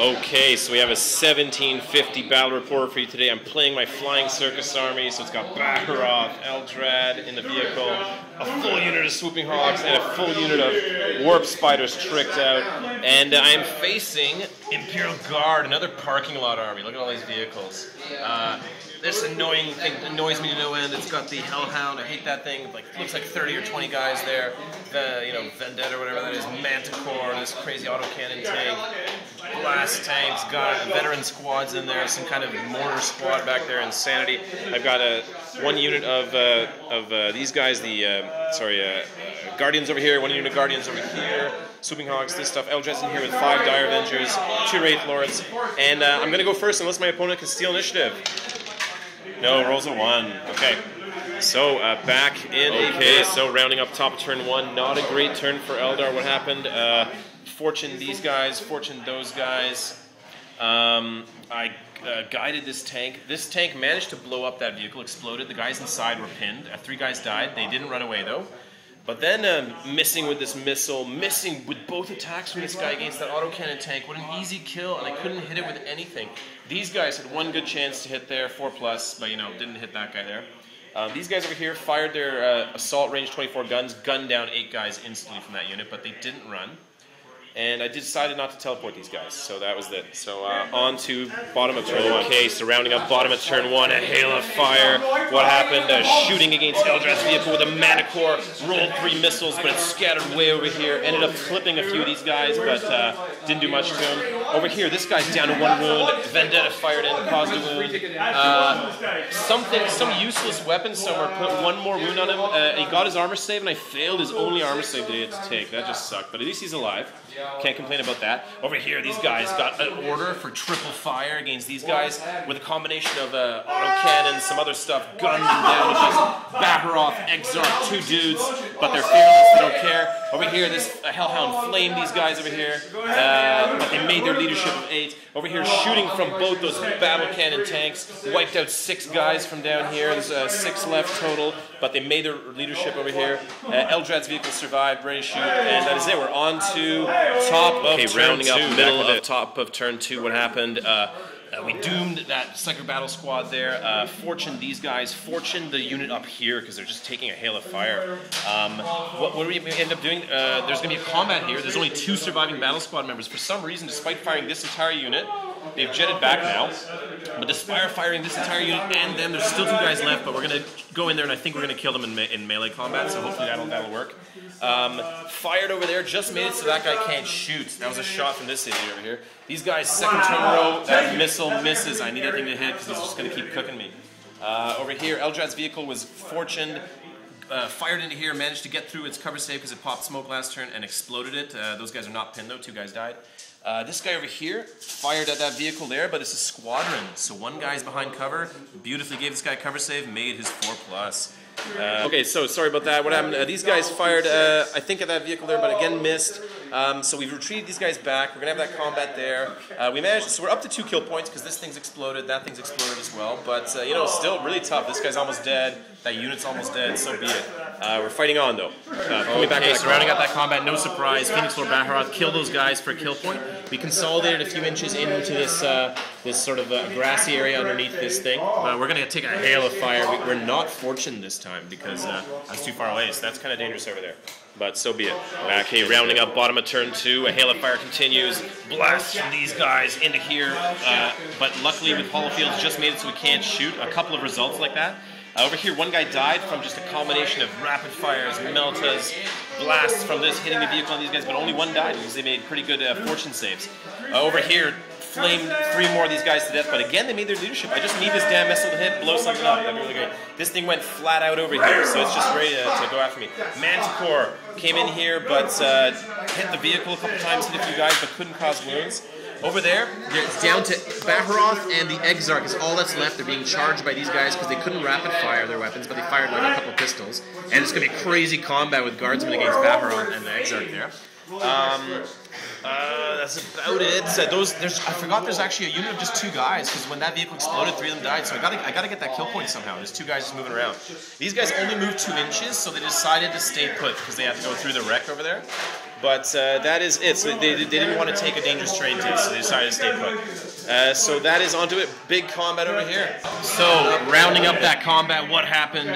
Okay, so we have a 1750 battle report for you today. I'm playing my Flying Circus army, so it's got Baharroth, Eldrad in the vehicle, a full unit of Swooping Hawks, and a full unit of Warp Spiders tricked out. And I am facing Imperial Guard, another parking lot army. Look at all these vehicles. This annoying thing annoys me to no end. It's got the Hellhound. I hate that thing. Like, looks like 30 or 20 guys there. Vendetta or whatever that is. Manticore, this crazy autocannon tank. Blast tanks, got veteran squads in there, some kind of mortar squad back there, Insanity. I've got one unit of these guys, Guardians over here, one unit of Guardians over here, Swooping Hawks, this stuff. Eldrad's in here with 5 Dire Avengers, 2 Wraithlords, and I'm going to go first unless my opponent can steal initiative. No, rolls a 1. Okay. So, back in. Okay, so rounding up top of turn 1. Not a great turn for Eldar. What happened? Fortune these guys, fortune those guys. I guided this tank. This tank managed to blow up that vehicle, exploded. The guys inside were pinned. 3 guys died. They didn't run away, though. But then missing with this missile, missing with both attacks from this guy against that autocannon tank. What an easy kill, and I couldn't hit it with anything. These guys had one good chance to hit there, 4+, but didn't hit that guy there. These guys over here fired their assault range 24 guns, gunned down 8 guys instantly from that unit, but they didn't run. And I decided not to teleport these guys, so that was it. So on to bottom of turn 1. Okay, so rounding up bottom of turn 1, a hail of fire. What happened? Shooting against Eldrad's vehicle with a Manticore, rolled 3 missiles, but it scattered way over here. Ended up clipping a few of these guys, but didn't do much to him. Over here, this guy's down to 1 wound. Vendetta fired in, caused a wound. Some useless weapon somewhere put 1 more wound on him. He got his armor save, and I failed his only armor save that he had to take. That just sucked, but at least he's alive. Can't complain about that. Over here, these guys got an order for triple fire against these guys with a combination of autocannon, some other stuff, gunned them down with these Baharroth, Exarch, 2 dudes, but they're fearless, they don't care. Over here, this Hellhound flamed these guys over here, but they made their leadership of 8. Over here, shooting from both those battle cannon tanks, wiped out 6 guys from down here. There's 6 left total, but they made their leadership over here. Eldrad's vehicle survived, ready to shoot, and that is it. We're on to top of turn 2. Middle of top of turn 2. What happened? We doomed that Psyker Battle Squad there. Fortune these guys. Fortune the unit up here because they're just taking a hail of fire. What do we end up doing? There's going to be a combat here. There's only 2 surviving Battle Squad members. For some reason, despite firing this entire unit, they've jetted back now. But despite firing this entire unit and them, there's still 2 guys left, but we're going to go in there and I think we're going to kill them in melee combat, so hopefully that'll work. Fired over there, just made it so that guy can't shoot. That was a shot from this idiot over here. These guys, second turn in a row, that missile misses. I need that thing to hit because he's just going to keep cooking me. Over here, Eldrad's vehicle was fortuned. Fired into here, managed to get through its cover save because it popped smoke last turn and exploded it. Those guys are not pinned though, 2 guys died. This guy over here fired at that vehicle there, but it's a squadron. So 1 guy's behind cover, beautifully gave this guy a cover save, made his 4+. Okay, so sorry about that. What happened? These guys fired, I think, at that vehicle there, but again missed. So we've retreated these guys back. We're going to have that combat there. We managed, so we're up to 2 kill points because this thing's exploded, that thing's exploded as well. But, still really tough. This guy's almost dead. That unit's almost dead, so be it. We're fighting on, though. Coming back to that rounding out that combat, no surprise. Phoenix Lord Baharroth killed those guys for a kill point. We consolidated a few inches into this sort of grassy area underneath this thing. We're going to take a hail of fire. We're not fortunate this time because I was too far away, so that's kind of dangerous over there. But so be it. Okay, rounding up bottom of turn 2, a hail of fire continues. Blasts from these guys into here. But luckily with Holofields just made it so we can't shoot. A couple of results like that. Over here, 1 guy died from just a combination of rapid fires, meltas, blasts from this hitting the vehicle on these guys, but only 1 died because they made pretty good fortune saves. Over here, flamed 3 more of these guys to death, but again, they made their leadership. I just need this damn missile to hit, blow something up. That'd be really great. This thing went flat out over here, so it's just ready to go after me. Manticore came in here, but hit the vehicle a couple times, hit a few guys, but couldn't cause wounds. Over there, it's down to Baharroth and the Exarch is all that's left. They're being charged by these guys because they couldn't rapid fire their weapons, but they fired like a couple pistols. And it's going to be crazy combat with guardsmen against Baharroth and the Exarch there. That's about it. I forgot there's actually a unit of just 2 guys because when that vehicle exploded, 3 of them died. So I gotta get that kill point somehow. There's 2 guys just moving around. These guys only moved 2 inches, so they decided to stay put because they have to go through the wreck over there. But that is it. So they didn't want to take a dangerous terrain to, so they decided to stay put. So that is onto it. Big combat over here. So rounding up that combat, what happened?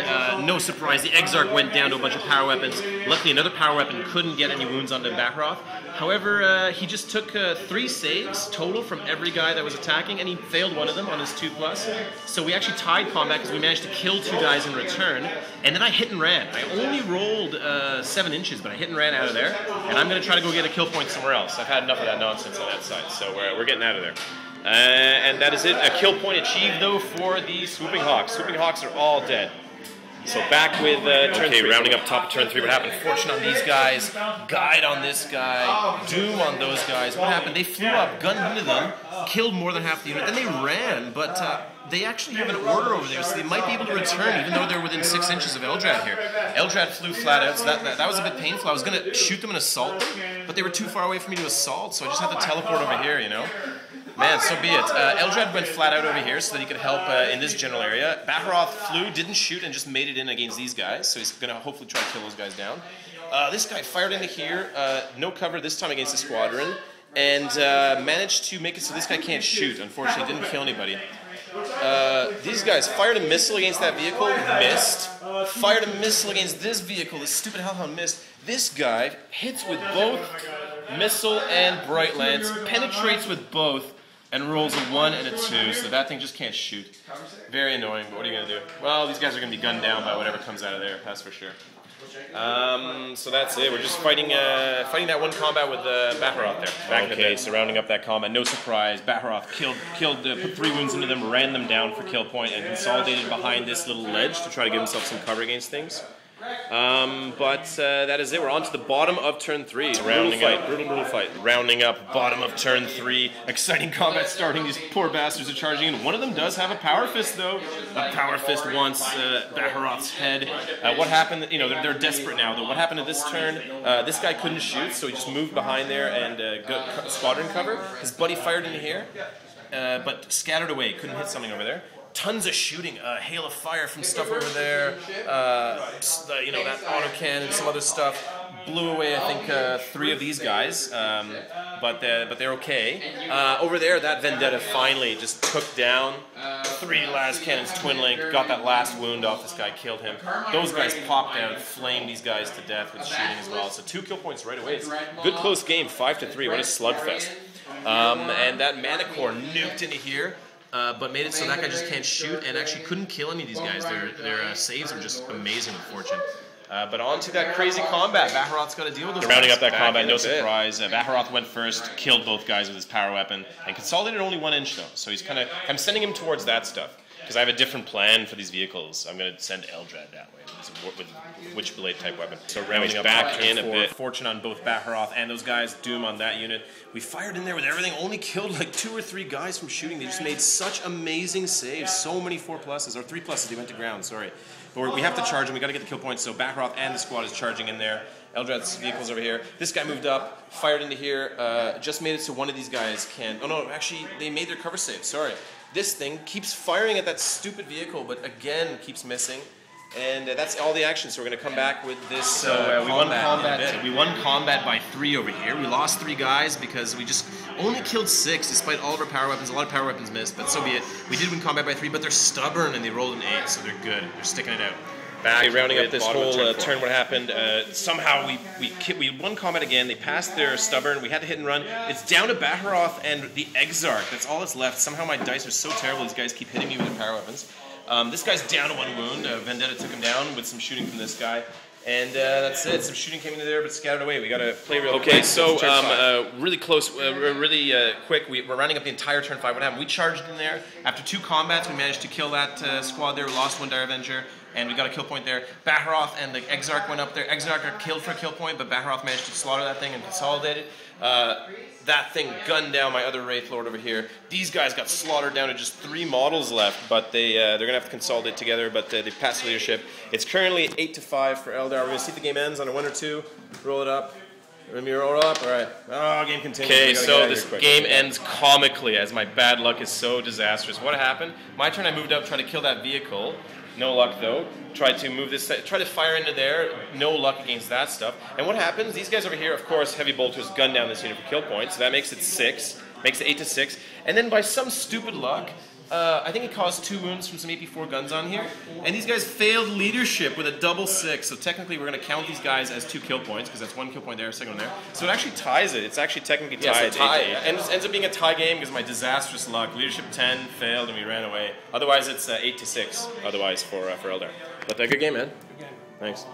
No surprise, the Exarch went down to a bunch of power weapons. Luckily, another power weapon couldn't get any wounds onto Baharroth. However, he just took 3 saves total from every guy that was attacking, and he failed one of them on his 2+. So we actually tied combat because we managed to kill 2 guys in return, and then I hit and ran. I only rolled 7 inches, but I hit and ran out of there, and I'm going to try to go get a kill point somewhere else. I've had enough of that nonsense on that side, so we're getting out of there. And that is it. A kill point achieved, though, for the Swooping Hawks. Swooping Hawks are all dead. So back with turn 3. Rounding up top of turn 3. What happened? Fortune on these guys. Guide on this guy. Doom on those guys. What happened? They flew up, gunned into them, killed more than half the unit. Then they ran, but they actually have an order over there, so they might be able to return, even though they're within 6 inches of Eldrad here. Eldrad flew flat out, so that was a bit painful. I was going to shoot them and assault them, but they were too far away for me to assault, so I just had to teleport over here, you know? Man, so be it. Eldrad went flat out over here so that he could help in this general area. Baharroth flew, didn't shoot, and just made it in against these guys, so he's going to hopefully try to kill those guys down. This guy fired into here, no cover this time against the squadron, and managed to make it so this guy can't shoot. Unfortunately, didn't kill anybody. These guys fired a missile against that vehicle, missed. Fired a missile against this vehicle, this stupid hellhound missed. This guy hits with both missile and bright lance, penetrates with both, and rolls a 1 and a 2, so that thing just can't shoot. Very annoying, but what are you going to do? Well, these guys are going to be gunned down by whatever comes out of there, that's for sure. So that's it. We're just fighting that one combat with Baharroth there. Okay, so rounding up that combat, no surprise. Baharroth put 3 wounds into them, ran them down for kill point, and consolidated behind this little ledge to try to give himself some cover against things. But that is it. We're on to the bottom of turn 3. Brutal fight. Rounding up bottom of turn 3. Exciting combat starting. These poor bastards are charging in. One of them does have a power fist, though. A power fist wants Baharroth's head. What happened? You know, they're desperate now, though. What happened at this turn? This guy couldn't shoot, so he just moved behind there and got squadron cover. His buddy fired in here, but scattered away. Couldn't hit something over there. Tons of shooting, hail of fire from stuff over there, you know, that autocannon, some other stuff. Blew away, I think, 3 of these guys, but they're okay. Over there, that Vendetta finally just took down 3 las cannons, twin link, got that last wound off this guy, killed him. Those guys popped out, flamed these guys to death with shooting as well. So 2 kill points right away. It's a good close game, 5-3. What a slugfest. And that Manicore nuked into here. But made it so that guy just can't shoot and actually couldn't kill any of these guys. Their saves are just amazing with Fortune. But on to that crazy combat. Baharroth's got to deal with those. Rounding up that combat, no surprise. Baharroth went first, killed both guys with his power weapon, and consolidated only 1 inch though. So he's I'm sending him towards that stuff because I have a different plan for these vehicles. I'm going to send Eldrad that way with Witchblade type weapon. So rounding up back in a bit. Fortune on both Baharroth and those guys. Doom on that unit. We fired in there with everything. Only killed like 2 or 3 guys from shooting. They just made such amazing saves. So many 4+s or 3+s. They went to ground. Sorry. But we have to charge them. We got to get the kill points. So Baharroth and the squad is charging in there. Eldrad's vehicles over here. This guy moved up, fired into here. Just made it so one of these guys can. Oh no! Actually, they made their cover save. Sorry. This thing keeps firing at that stupid vehicle, but again keeps missing. And that's all the action, so we're going to come back with this we won combat. We won combat by 3 over here. We lost 3 guys because we just only killed 6 despite all of our power weapons. A lot of power weapons missed, but so be it. We did win combat by 3, but they're stubborn and they rolled an 8, so they're good. They're sticking it out. Back rounding up this whole turn, what happened? Somehow we won combat again. They passed their stubborn. We had to hit and run. It's down to Baharroth and the Exarch. That's all that's left. Somehow my dice are so terrible. These guys keep hitting me with their power weapons. This guy's down to 1 wound. Vendetta took him down with some shooting from this guy. And that's it. Some shooting came into there, but scattered away. We got to play real quick. Okay, so really close, really quick. We're rounding up the entire turn 5. What happened? We charged in there. After 2 combats, we managed to kill that squad there. We lost 1 Dire Avenger, and we got a kill point there. Baharroth and the Exarch went up there. Exarch got killed for a kill point, but Baharroth managed to slaughter that thing and consolidate it. That thing gunned down my other Wraithlord over here. These guys got slaughtered down to just 3 models left, but they're going to have to consolidate together, but they passed leadership. It's currently 8-5 for Eldar. We're going to see if the game ends on a 1 or 2. Roll it up. Let me roll it up. All right. Oh, game continues. Okay, so this game ends comically as my bad luck is so disastrous. What happened? My turn, I moved up, tried to kill that vehicle. No luck though. Tried to move this, try to fire into there. No luck against that stuff. And what happens? These guys over here, of course, heavy bolters gun down this unit for kill points. So that makes it 6. Makes it 8 to 6. And then by some stupid luck, I think it caused 2 wounds from some AP4 guns on here. And these guys failed leadership with a double 6. So technically we're going to count these guys as 2 kill points, because that's 1 kill point there, second one there. So it actually ties it. It's actually technically tied. Yeah, so tie. And it ends up being a tie game because my disastrous luck. Leadership 10 failed and we ran away. Otherwise it's 8 to 6. Otherwise for Eldar. But a good game, man. Thanks.